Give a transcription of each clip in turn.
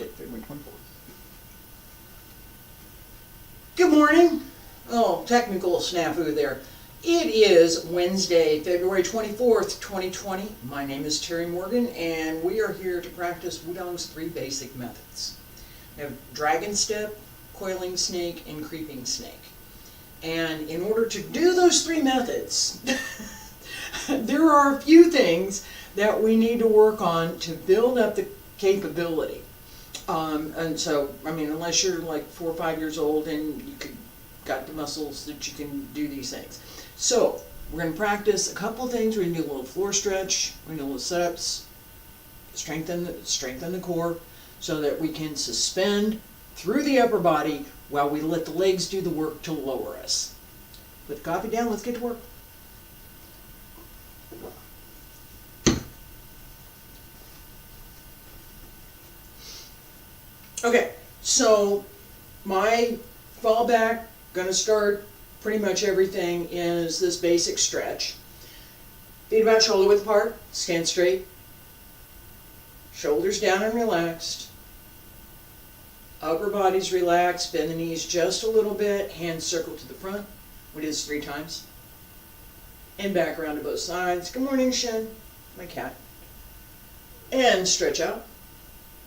Wednesday, February 24th. Good morning. Oh, technical snafu there. It is Wednesday, February 24th, 2020. My name is Terry Morgan, and we are here to practice Wudang's 3 basic methods. We have dragon step, coiling snake, and creeping snake. And in order to do those 3 methods, there are a few things that we need to work on to build up the capability. And so, I mean, unless you're like 4 or 5 years old and got the muscles that you can do these things. So, we're going to practice a couple of things. We're going to do a little floor stretch, we're going to do a little sit-ups, strengthen the core so that we can suspend through the upper body while we let the legs do the work to lower us. Put the coffee down, let's get to work. Okay, so my fallback, gonna start pretty much everything, is this basic stretch. Feet about shoulder width apart, stand straight, shoulders down and relaxed, upper body's relaxed, bend the knees just a little bit, hands circle to the front. We do this 3 times. And back around to both sides. Good morning, Shen, my cat. And stretch out,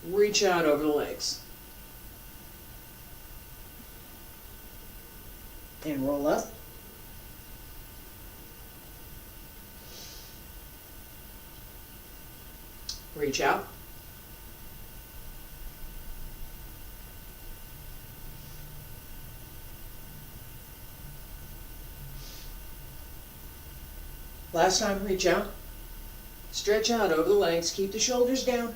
reach out over the legs. And roll up. Reach out. Last time, reach out. Stretch out over the legs. Keep the shoulders down.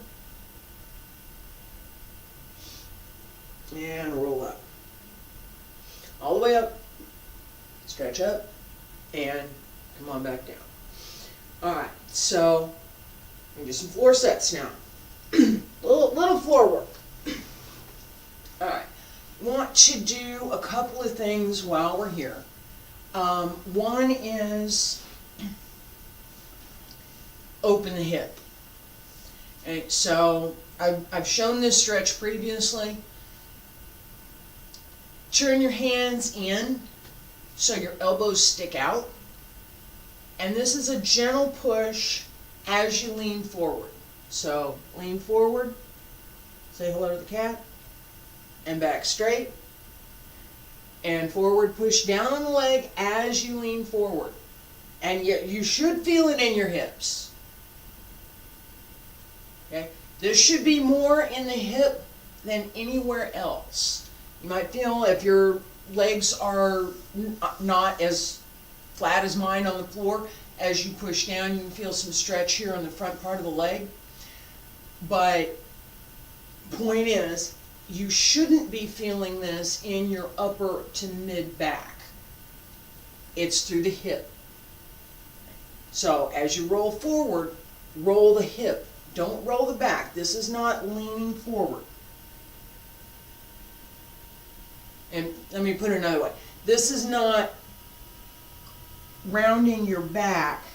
And roll up. All the way up. Stretch up, and come on back down. Alright, so we can do some floor sets now. little floor work. Alright, want to do a couple of things while we're here. One is open the hip. Okay, so I've shown this stretch previously. Turn your hands in so your elbows stick out. And this is a gentle push as you lean forward. So lean forward, say hello to the cat, and back straight. And forward, push down on the leg as you lean forward. And yet you should feel it in your hips. Okay? This should be more in the hip than anywhere else. You might feel if your legs are not as flat as mine on the floor, as you push down, you can feel some stretch here on the front part of the leg. But point is, you shouldn't be feeling this in your upper to mid back. It's through the hip. So as you roll forward, roll the hip. Don't roll the back. This is not leaning forward. And let me put it another way. This is not rounding your back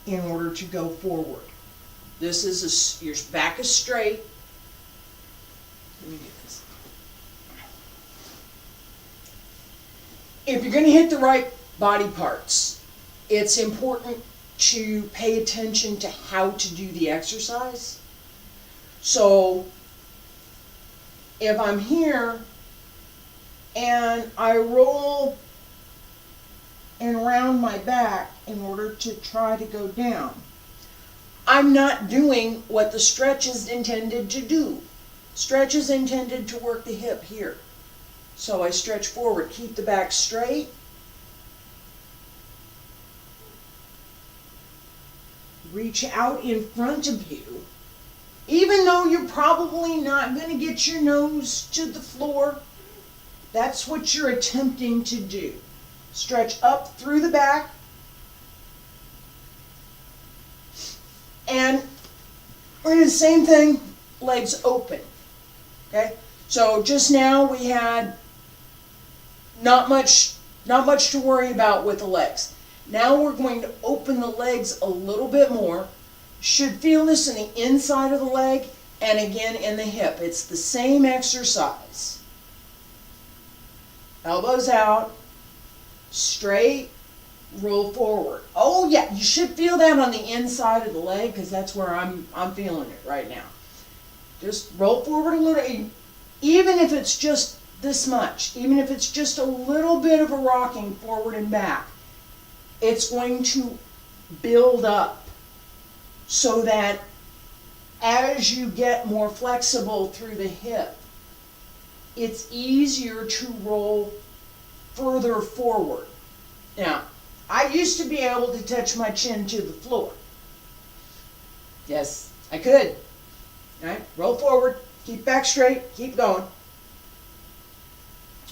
in order to go forward. This is your back is straight. Let me do this. If you're going to hit the right body parts, it's important to pay attention to how to do the exercise. So if I'm here and I roll and round my back in order to try to go down, I'm not doing what the stretch is intended to do. Stretch is intended to work the hip here. So I stretch forward, keep the back straight. Reach out in front of you. Even though you're probably not going to get your nose to the floor, that's what you're attempting to do. Stretch up through the back. And we're going to do the same thing, legs open. Okay? So just now we had not much to worry about with the legs. Now we're going to open the legs a little bit more. Should feel this in the inside of the leg and again in the hip. It's the same exercise. Elbows out, straight, roll forward. Oh yeah, you should feel that on the inside of the leg, because that's where I'm feeling it right now. Just roll forward a little, even if it's just this much, even if it's just a little bit of a rocking forward and back, it's going to build up so that as you get more flexible through the hip, it's easier to roll further forward. Now, I used to be able to touch my chin to the floor. Yes, I could. All right, roll forward, keep back straight, keep going.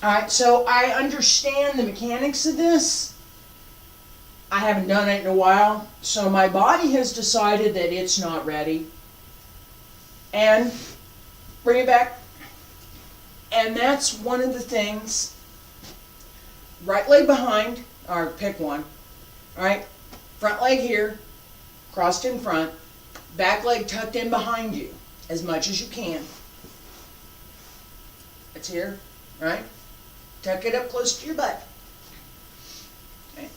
All right, so I understand the mechanics of this. I haven't done it in a while, so my body has decided that it's not ready. And bring it back. And that's one of the things. Right leg behind, or pick one. All right, front leg here, crossed in front, back leg tucked in behind you as much as you can. It's here, right? Tuck it up close to your butt. Okay.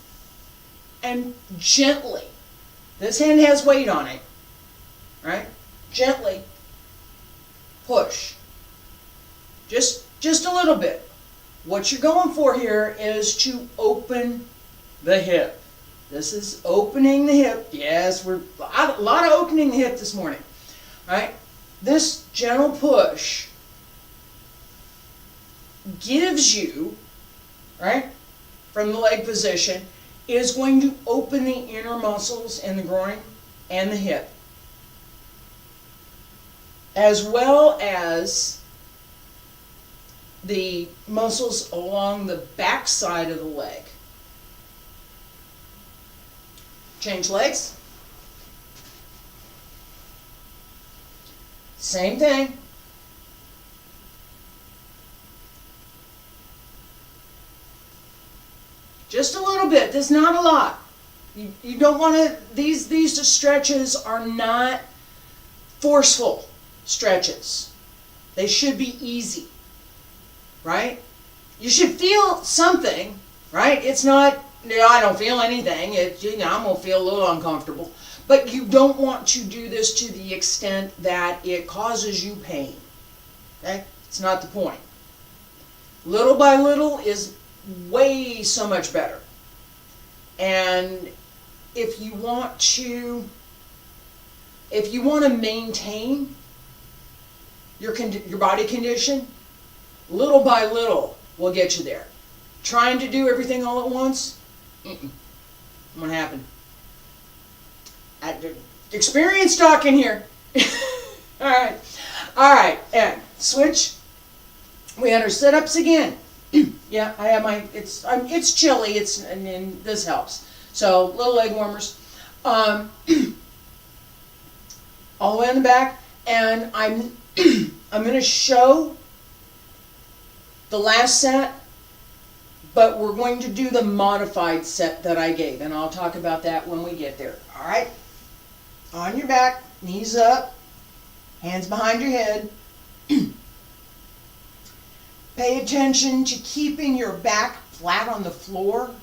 And gently, this hand has weight on it, right? Gently push. Just a little bit. What you're going for here is to open the hip. This is opening the hip. Yes, we're a lot of opening the hip this morning. All right? This gentle push gives you, right, from the leg position, is going to open the inner muscles in the groin and the hip, as well as the muscles along the back side of the leg. Change legs. Same thing. Just a little bit. There's not a lot. You don't want to, these stretches are not forceful stretches. They should be easy, right? You should feel something, right? It's not, I don't feel anything. I'm going to feel a little uncomfortable. But you don't want to do this to the extent that it causes you pain. Okay? It's not the point. Little by little is way so much better. And if you want to maintain your body condition, little by little will get you there. Trying to do everything all at once, won't happen. Experience talking here. All right, and switch. We had our sit-ups again. Yeah, I have my. It's chilly. And this helps. So little leg warmers. All the way on the back, and I'm going to show the last set, but we're going to do the modified set that I gave, and I'll talk about that when we get there. All right. On your back, knees up, hands behind your head. Pay attention to keeping your back flat on the floor,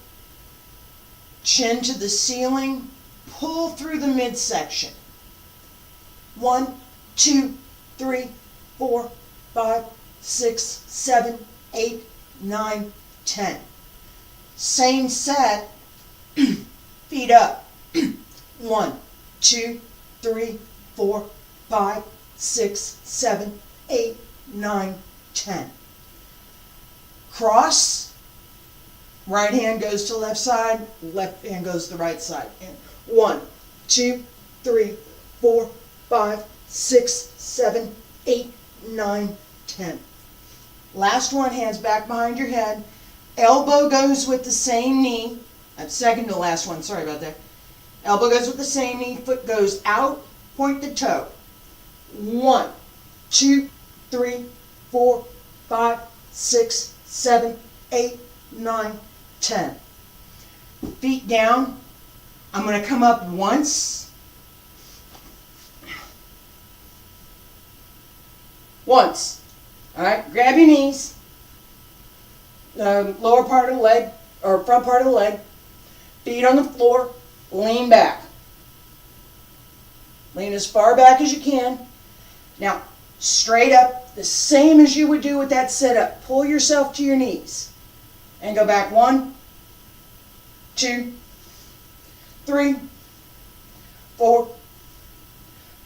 chin to the ceiling, pull through the midsection. 1, 2, 3, 4, 5, 6, 7, 8, 9, 10. Same set, feet up. 1, 2, 3, 4, 5, 6, 7, 8, 9, 10. Cross, right hand goes to left side, left hand goes to the right side. And 1, 2, 3, 4, 5, 6, 7, 8, 9, 10. Last one, hands back behind your head. Elbow goes with the same knee. That's second to last one, sorry about that. Elbow goes with the same knee, foot goes out, point the toe. 1, 2, 3, 4, 5, 6, 7, 8, 9, 10. Feet down. I'm going to come up once. Once. All right, grab your knees, lower part of the leg, or front part of the leg, feet on the floor, lean back. Lean as far back as you can. Now, straight up, the same as you would do with that sit-up. Pull yourself to your knees and go back 1, 2, 3, 4,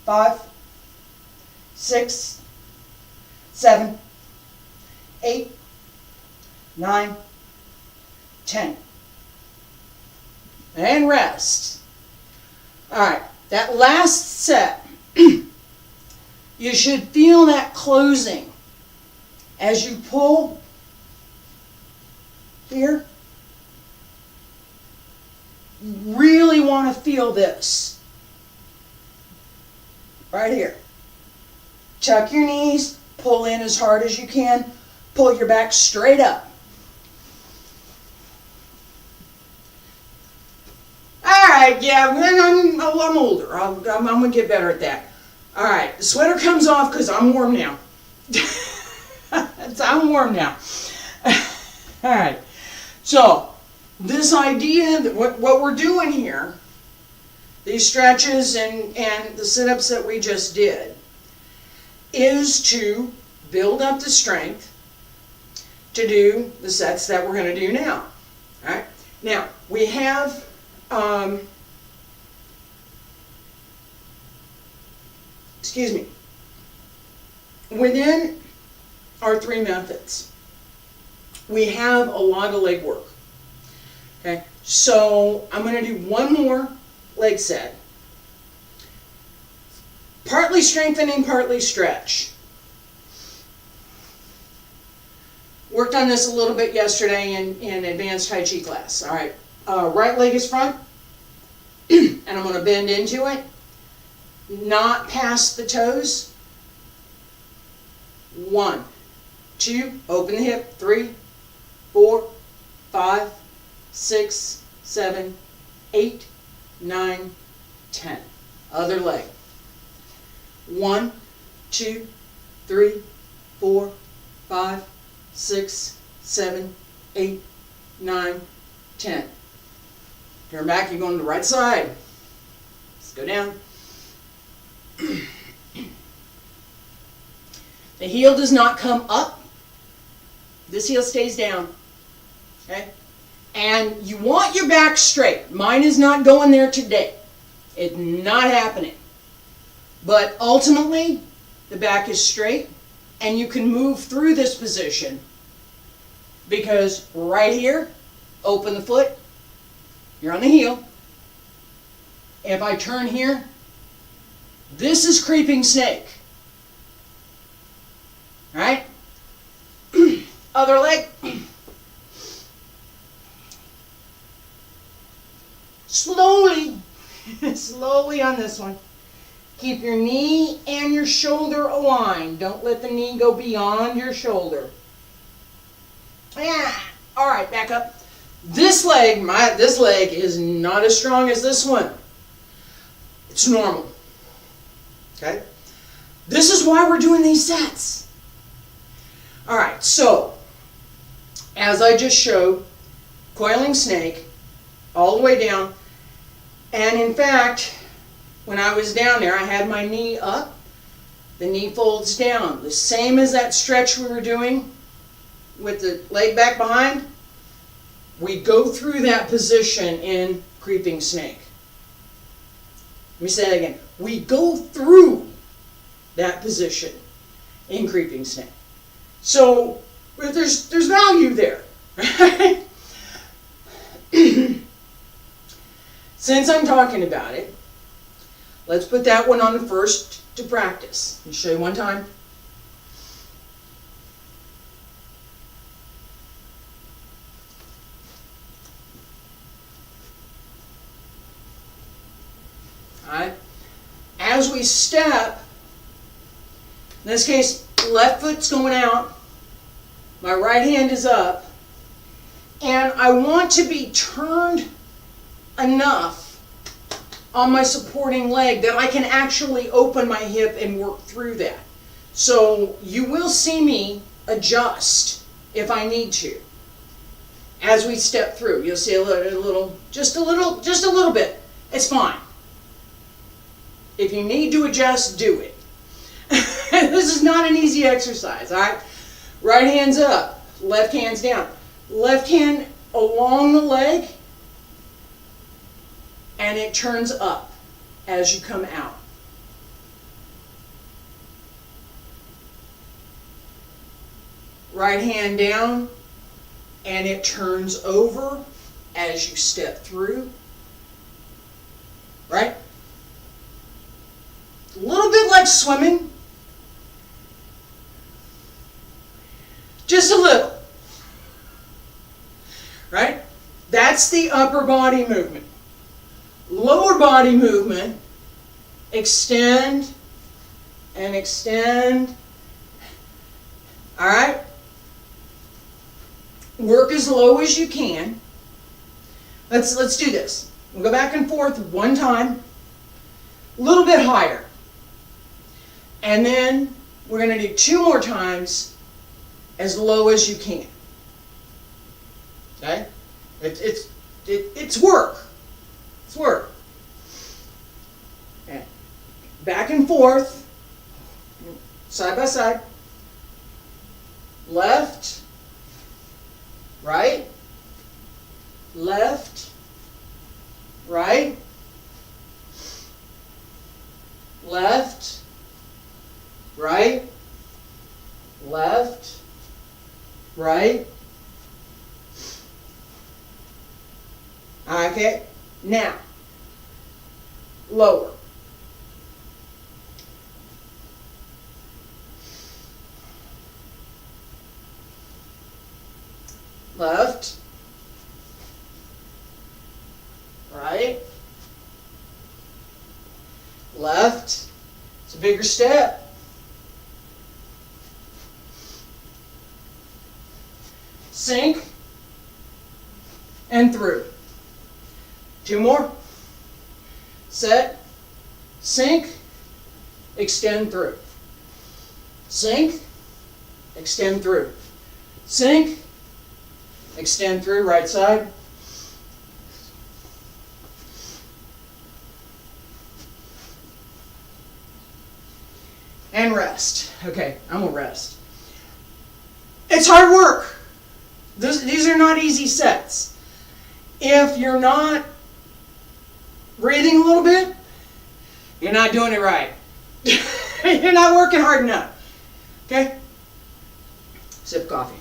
5, 6, 7, 8, 9, 10. And rest. All right, that last set, you should feel that closing as you pull here. You really want to feel this right here. Tuck your knees, pull in as hard as you can, pull your back straight up. All right, yeah, I'm older. I'm going to get better at that. All right, the sweater comes off because I'm warm now. I'm warm now. All right, so this idea that what we're doing here, these stretches and the sit-ups that we just did, is to build up the strength to do the sets that we're going to do now. All right, now we have excuse me, within our 3 methods, we have a lot of leg work. Okay, so I'm going to do one more leg set. Partly strengthening, partly stretch. Worked on this a little bit yesterday in advanced Tai Chi class. All right, right leg is front, and I'm going to bend into it, not past the toes. 1, 2, open the hip, 3, 4, 5, 6, 7, 8, 9, 10. Other leg. 1, 2, 3, 4, 5, 6, 7, 8, 9, 10. Turn back, you're going to the right side. Let's go down. The heel does not come up. This heel stays down. Okay? And you want your back straight. Mine is not going there today. It's not happening. But ultimately, the back is straight, and you can move through this position because right here, open the foot, you're on the heel. If I turn here, this is creeping snake. All right? Other leg. Slowly, slowly on this one. Keep your knee and your shoulder aligned. Don't let the knee go beyond your shoulder. Yeah. All right, back up. This leg, this leg is not as strong as this one. It's normal. Okay? This is why we're doing these sets. All right, so as I just showed, coiling snake all the way down. And in fact, when I was down there, I had my knee up. The knee folds down. The same as that stretch we were doing with the leg back behind. We go through that position in creeping snake. Let me say that again. We go through that position in creeping snake. So there's value there. Right? Since I'm talking about it, let's put that one on the first to practice. Let me show you one time. All right. As we step, in this case, left foot's going out, my right hand is up, and I want to be turned enough on my supporting leg that I can actually open my hip and work through that. So you will see me adjust if I need to. As we step through, you'll see just a little bit. It's fine. If you need to adjust, do it. This is not an easy exercise, all right? Right hand's up, left hand's down. Left hand along the leg, and it turns up as you come out. Right hand down, and it turns over as you step through. Right? A little bit like swimming. Just a little. Right? That's the upper body movement. Lower body movement, extend and extend. All right? Work as low as you can. Let's do this. We'll go back and forth one time, a little bit higher. And then we're going to do 2 more times as low as you can. Okay? It's work. It's work. Okay. Back and forth, side by side. Left, right, left, right, left, right, left, right. Okay, now, lower. Left, right, left. It's a bigger step. Sink and through. 2 more. Set, sink, extend through. Sink, extend through. Sink, extend through, right side. And rest. Okay, I'm going to rest. It's hard work. These are not easy sets. If you're not breathing a little bit, you're not doing it right. You're not working hard enough. Okay? Sip coffee.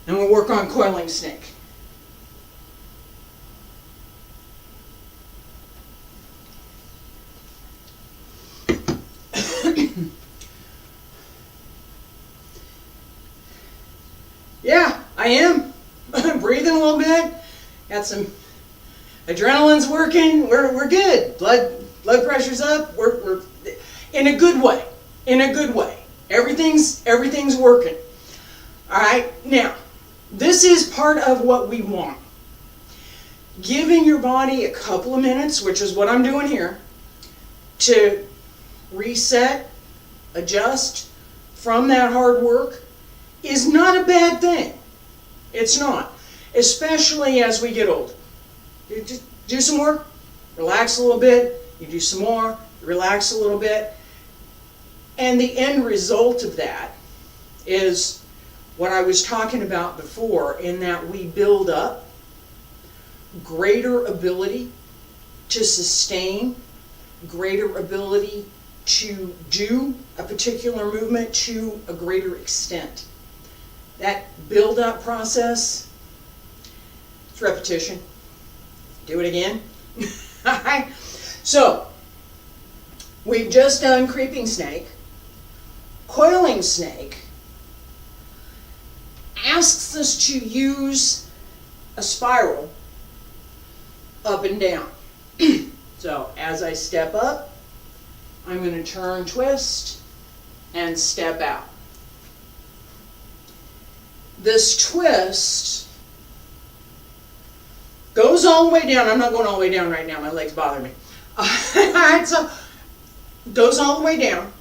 And we'll work on Coiling Snake. Yeah, I am. Breathing a little bit. Got some adrenaline's working. We're good. Blood pressure's up. We're in a good way. In a good way. Everything's working. All right. Now, this is part of what we want. Giving your body a couple of minutes, which is what I'm doing here, to reset, adjust from that hard work is not a bad thing. It's not. Especially as we get older. You just do some work, relax a little bit, you do some more, relax a little bit. And the end result of that is what I was talking about before, in that we build up greater ability to sustain, greater ability to do a particular movement to a greater extent. That build-up process, it's repetition. Do it again. Alright? So, we've just done Creeping Snake. Coiling Snake asks us to use a spiral up and down. So, as I step up, I'm going to turn, twist, and step out. This twist goes all the way down. I'm not going all the way down right now. My legs bother me. Alright, so goes all the way down,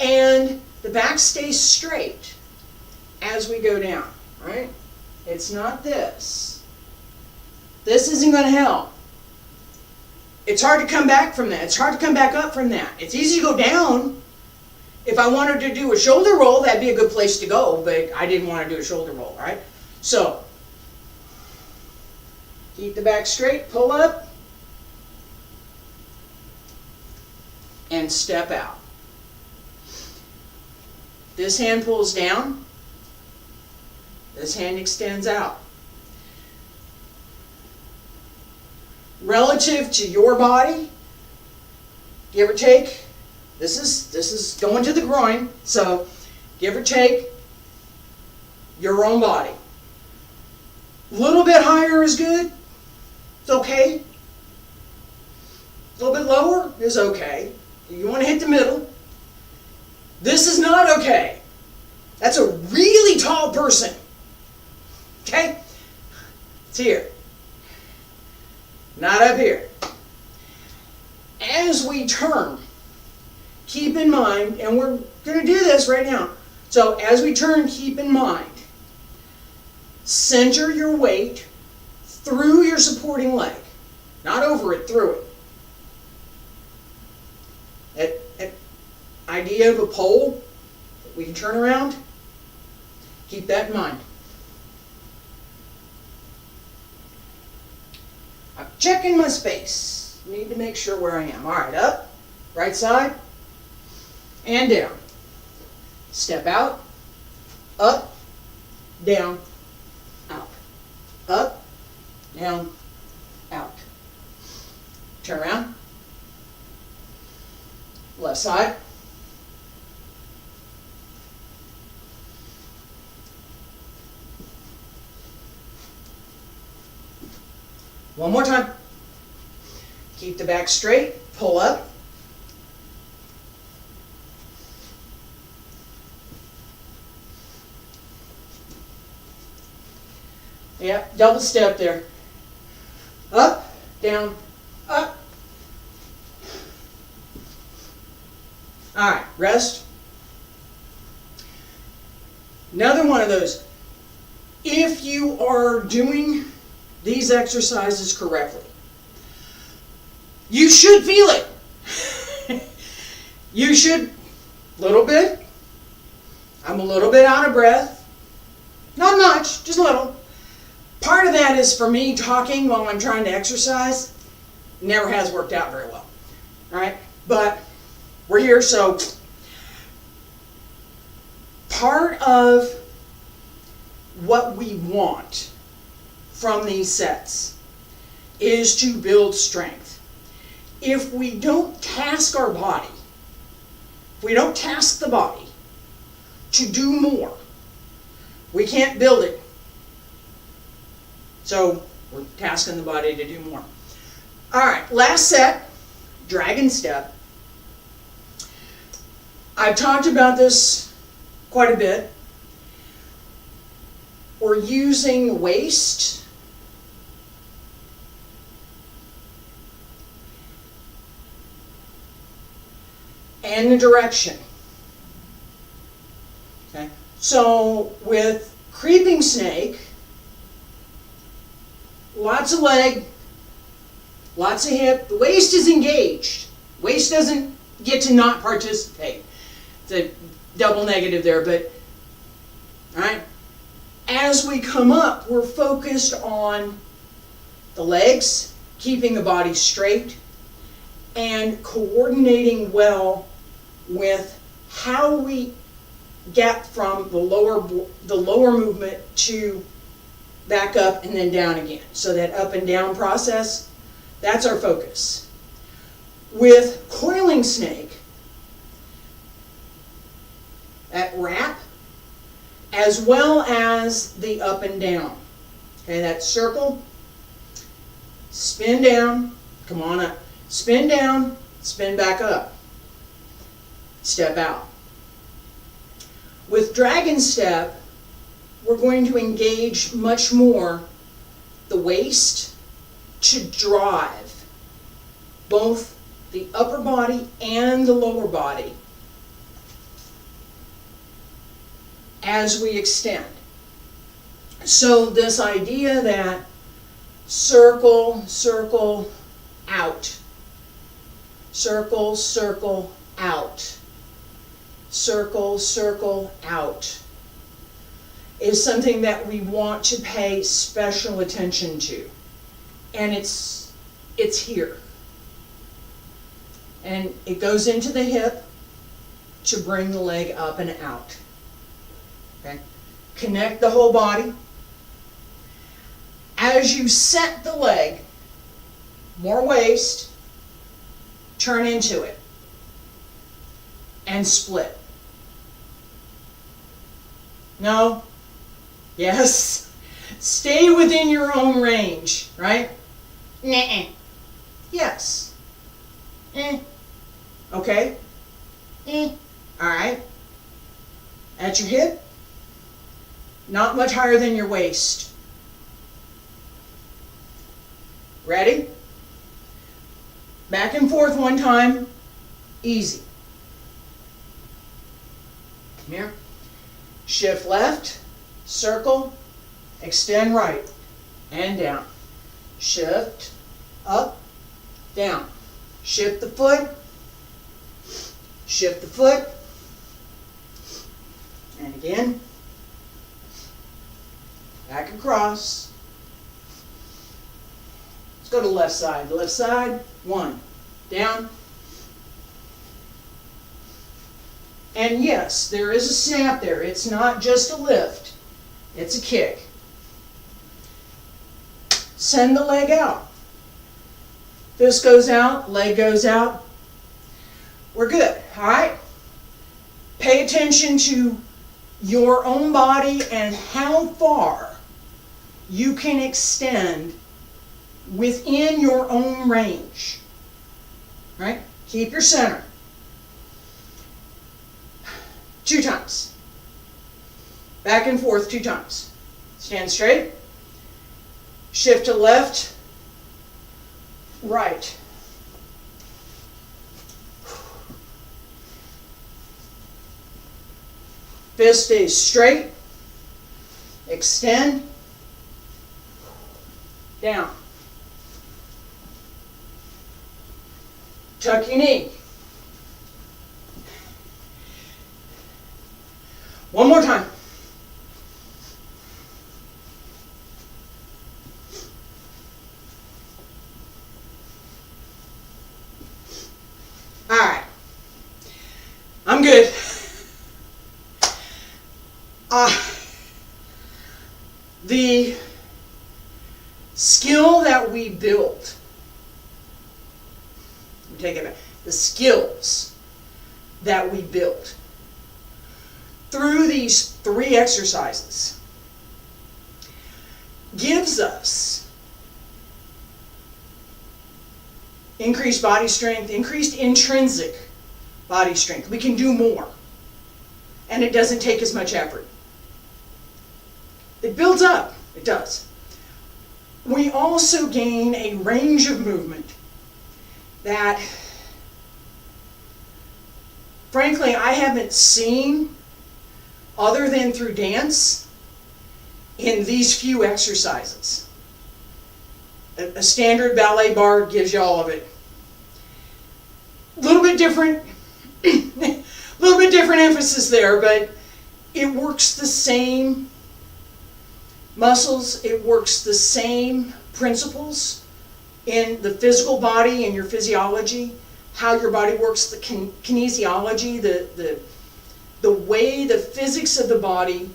and the back stays straight as we go down, right? It's not this. This isn't going to help. It's hard to come back from that. It's hard to come back up from that. It's easy to go down. If I wanted to do a shoulder roll, that'd be a good place to go, but I didn't want to do a shoulder roll, right? So, keep the back straight, pull up, and step out. This hand pulls down, this hand extends out. Relative to your body, give or take, this is going to the groin, so give or take your own body. A little bit higher is good, it's okay. A little bit lower is okay. You want to hit the middle. This is not okay. That's a really tall person. Okay? It's here. Not up here. As we turn, keep in mind, and we're going to do this right now. So as we turn, keep in mind, center your weight through your supporting leg. Not over it, through it. That idea of a pole that we can turn around, keep that in mind. I'm checking my space. Need to make sure where I am. All right, up, right side, and down. Step out, up, down, out. Up, down, out. Turn around. Left side. One more time. Keep the back straight, pull up. Yep, double step there. Up, down, up. All right, rest. Another one of those. If you are doing these exercises correctly, you should feel it. You should, a little bit. I'm a little bit out of breath. Not much, just a little. Part of that is for me talking while I'm trying to exercise. Never has worked out very well. All right, but we're here, so part of what we want from these sets is to build strength. If we don't task our body, if we don't task the body to do more, we can't build it. So we're tasking the body to do more. All right, last set, dragon step. I've talked about this quite a bit. We're using the waist and the direction. Okay. So with creeping snake, lots of leg, lots of hip. The waist is engaged. Waist doesn't get to not participate. It's a double negative there, but all right. As we come up, we're focused on the legs, keeping the body straight, and coordinating well with how we get from the lower movement to back up and then down again. So that up and down process, that's our focus. With coiling snake, that wrap, as well as the up and down. Okay, that circle, spin down, come on up, spin down, spin back up, step out. With dragon step, we're going to engage much more the waist to drive both the upper body and the lower body as we extend. So this idea that circle, circle, out, circle, circle, out, circle, circle, out, is something that we want to pay special attention to. And it's here. And it goes into the hip to bring the leg up and out. Okay? Connect the whole body. As you set the leg, more waist, turn into it and split. No? Yes? Stay within your own range, right? Nuh-uh. Yes. Okay? Alright. At your hip, not much higher than your waist. Ready? Back and forth one time. Easy. Come here. Shift left, circle, extend right, and down. Shift, up, down. Shift the foot, shift the foot, and again, back across. Let's go to the left side. The left side, one, down. And yes, there is a snap there. It's not just a lift, it's a kick. Send the leg out. Fist goes out, leg goes out. We're good, all right? Pay attention to your own body and how far you can extend within your own range, right? Keep your center. 2 times. Back and forth 2 times. Stand straight. Shift to left, right. Fist stays straight. Extend. Down. Tuck your knee. One more time. All right. I'm good. The skill that we built, take it back, the skills that we built through these 3 exercises gives us increased body strength, increased intrinsic body strength. We can do more, and it doesn't take as much effort. It builds up, it does. We also gain a range of movement that, frankly, I haven't seen other than through dance in these few exercises. A standard ballet bar gives you all of it. A little bit different, little bit different emphasis there, but it works the same muscles, it works the same principles in the physical body and your physiology, how your body works, the kinesiology, the way the physics of the body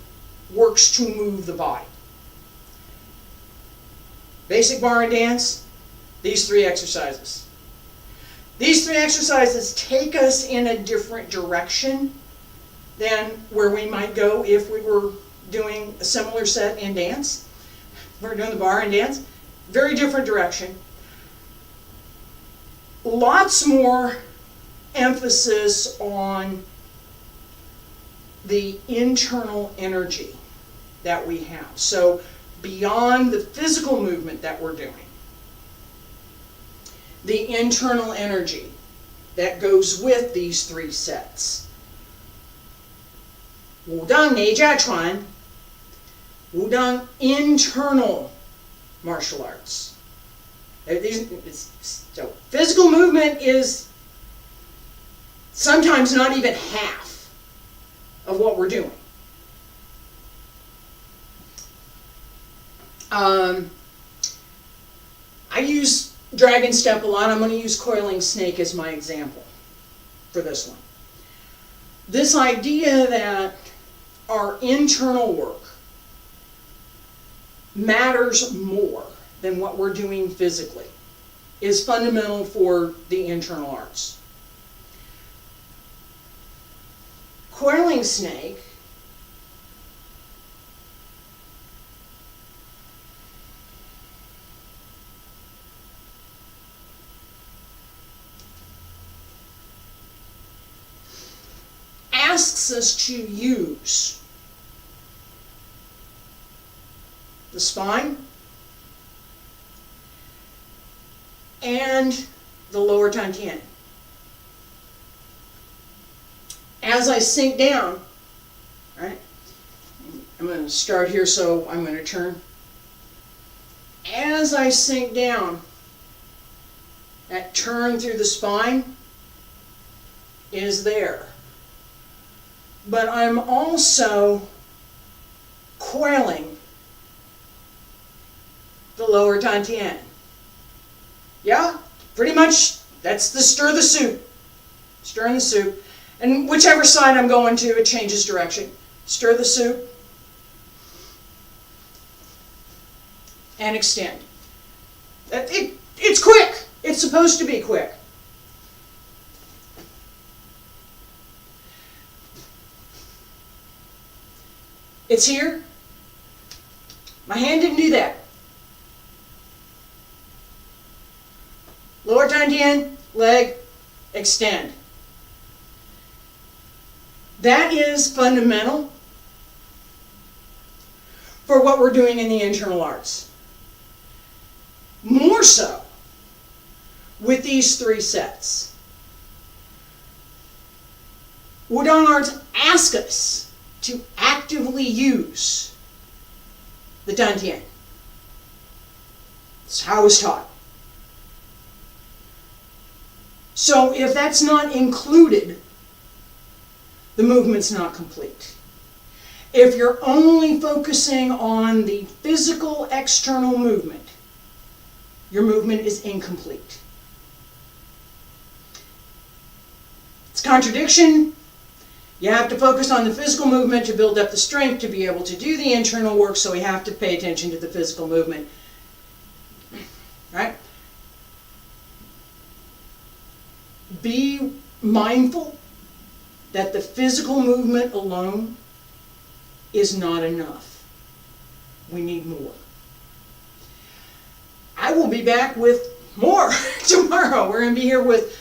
works to move the body. Basic bar and dance, these 3 exercises. These 3 exercises take us in a different direction than where we might go if we were doing a similar set in dance. We're doing the bar and dance. Very different direction. Lots more emphasis on the internal energy that we have. So beyond the physical movement that we're doing, the internal energy that goes with these 3 sets. Wudang 内家传, Wudang internal martial arts. So physical movement is sometimes not even half of what we're doing. I use dragon step a lot. I'm going to use coiling snake as my example for this one. This idea that our internal work matters more than what we're doing physically is fundamental for the internal arts. Coiling snake asks us to use the spine and the lower dantian. As I sink down, right? I'm going to start here, so I'm going to turn. As I sink down, that turn through the spine is there. But I'm also coiling the lower dantian. Yeah, pretty much that's the stir the soup. Stirring the soup. And whichever side I'm going to, it changes direction. Stir the soup. And extend. It's quick. It's supposed to be quick. It's here. My hand didn't do that. Lower dantian, leg, extend. That is fundamental for what we're doing in the internal arts. More so with these 3 sets. Wudang arts ask us to actively use the dantian. That's how I was taught. So if that's not included, the movement's not complete. If you're only focusing on the physical external movement, your movement is incomplete. It's a contradiction. You have to focus on the physical movement to build up the strength to be able to do the internal work, so we have to pay attention to the physical movement. Right? Be mindful that the physical movement alone is not enough. We need more. I will be back with more tomorrow. We're going to be here with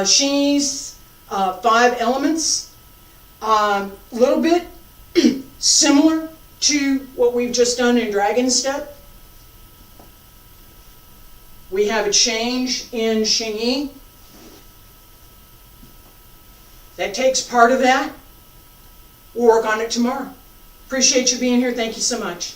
Shin's 5 elements. A little bit similar to what we've just done in Dragon Step. We have a change in Xingyi. That takes part of that. We'll work on it tomorrow. Appreciate you being here. Thank you so much.